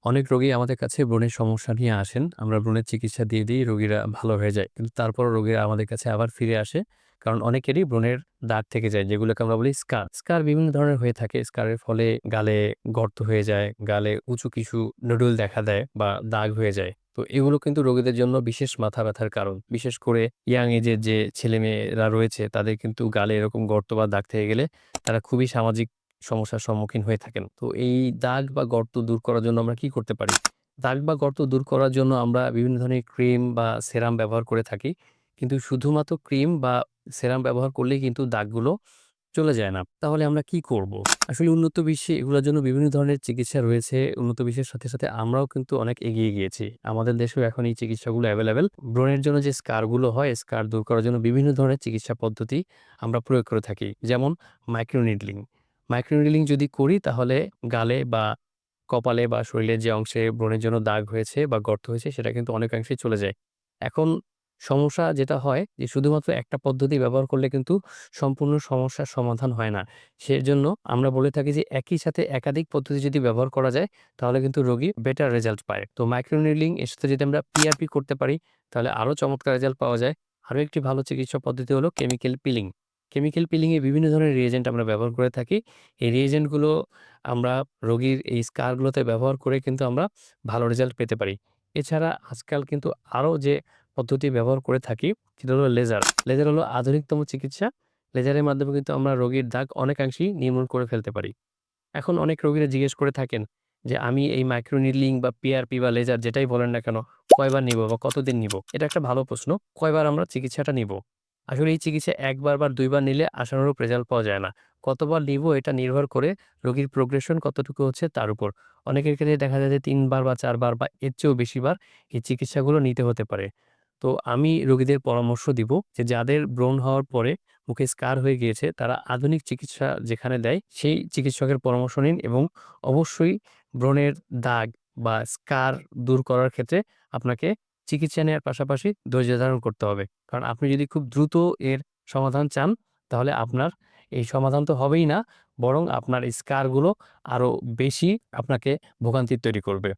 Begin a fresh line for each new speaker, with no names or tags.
অনেক রোগী আমাদের কাছে ব্রণের সমস্যা নিয়ে আসেন। আমরা ব্রণের চিকিৎসা দিয়ে দিই, রোগীরা ভালো হয়ে যায়। কিন্তু তারপরও রোগীরা আমাদের কাছে আবার ফিরে আসে। কারণ অনেকেরই ব্রণের দাগ থেকে যায়, যেগুলোকে আমরা বলি স্কার। স্কার বিভিন্ন ধরনের হয়ে থাকে। স্কারের ফলে গালে গর্ত হয়ে যায়, গালে উঁচু কিছু নুডল দেখা দেয় বা দাগ হয়ে যায়। তো এগুলো কিন্তু রোগীদের জন্য বিশেষ মাথা ব্যথার কারণ। বিশেষ করে ইয়াং এজের যে ছেলেমেয়েরা রয়েছে, তাদের কিন্তু গালে এরকম গর্ত বা দাগ থেকে গেলে তারা খুবই সামাজিক সমস্যার সম্মুখীন হয়ে থাকেন। তো এই দাগ বা গর্ত দূর করার জন্য আমরা কি করতে পারি? দাগ বা গর্ত দূর করার জন্য আমরা বিভিন্ন ধরনের ক্রিম বা সেরাম ব্যবহার করে থাকি। কিন্তু শুধুমাত্র ক্রিম বা সেরাম ব্যবহার করলেই কিন্তু দাগগুলো চলে যায় না। তাহলে আমরা কি করব? আসলে উন্নত বিশ্বে এগুলোর জন্য বিভিন্ন ধরনের চিকিৎসা রয়েছে। উন্নত বিশ্বের সাথে আমরাও কিন্তু অনেক এগিয়ে গিয়েছি। আমাদের দেশেও এখন এই চিকিৎসাগুলো এভেইলেবল। ব্রণের জন্য যে স্কারগুলো হয়, স্কার দূর করার জন্য বিভিন্ন ধরনের চিকিৎসা পদ্ধতি আমরা প্রয়োগ করে থাকি। যেমন মাইক্রোনিডলিং। মাইক্রোনিডলিং যদি করি তাহলে গালে বা কপালে বা শরীরের যে অংশে ব্রণের জন্য দাগ হয়েছে বা গর্ত হয়েছে সেটা কিন্তু অনেকাংশেই চলে যায়। এখন সমস্যা যেটা হয় যে শুধুমাত্র একটা পদ্ধতি ব্যবহার করলে কিন্তু সম্পূর্ণ সমস্যার সমাধান হয় না। সেজন্য আমরা বলে থাকি যে একই সাথে একাধিক পদ্ধতি যদি ব্যবহার করা যায় তাহলে কিন্তু রোগী বেটার রেজাল্ট পায়। তো মাইক্রোনিডলিং এর সাথে যদি আমরা পিআরপি করতে পারি তাহলে আরো চমৎকার রেজাল্ট পাওয়া যায়। আরো একটি ভালো চিকিৎসা পদ্ধতি হলো কেমিক্যাল পিলিং। কেমিক্যাল পিলিং এ বিভিন্ন ধরনের রিএজেন্ট আমরা ব্যবহার করে থাকি। এই রিএজেন্ট গুলো আমরা রোগীর এই স্কার গুলোতে ব্যবহার করে কিন্তু আমরা ভালো রেজাল্ট পেতে পারি। এছাড়া আজকাল কিন্তু আরো যে পদ্ধতি ব্যবহার করে থাকি সেটা হলো লেজার। লেজার হলো আধুনিকতম চিকিৎসা। লেজারের মাধ্যমে কিন্তু আমরা রোগীর দাগ অনেকাংশেই নির্মূল করে ফেলতে পারি। এখন অনেক রোগীরা জিজ্ঞেস করে থাকেন যে, "আমি এই মাইক্রো নিডলিং বা পিআরপি বা লেজার যেটাই বলেন না কেন, কয়বার নিবো বা কতদিন নিবো?" এটা একটা ভালো প্রশ্ন। কয়বার আমরা চিকিৎসাটা নিবো? আসলে এই চিকিৎসা ১ বার বা ২ বার নিলে আশানুরূপ রেজাল্ট পাওয়া যায় না। কতবার নিবো এটা নির্ভর করে রোগীর প্রোগ্রেশন কতটুকু হচ্ছে তার উপর। অনেকের ক্ষেত্রে দেখা যায় যে ৩ বার বা ৪ বার বা এর চেয়েও বেশিবার এই চিকিৎসাগুলো নিতে হতে পারে। তো আমি রোগীদের পরামর্শ দিব যে যাদের ব্রণ হওয়ার পরে মুখে স্কার হয়ে গিয়েছে তারা আধুনিক চিকিৎসা যেখানে দেয় সেই চিকিৎসকের পরামর্শ নিন এবং অবশ্যই ব্রণের দাগ বা স্কার দূর করার ক্ষেত্রে আপনাকে চিকিৎসা নেওয়ার পাশাপাশি ধৈর্য ধারণ করতে হবে। কারণ আপনি যদি খুব দ্রুত এর সমাধান চান তাহলে আপনার এই সমাধান তো হবেই না, বরং আপনার এই স্কার গুলো আরো বেশি আপনাকে ভোগান্তি তৈরি করবে।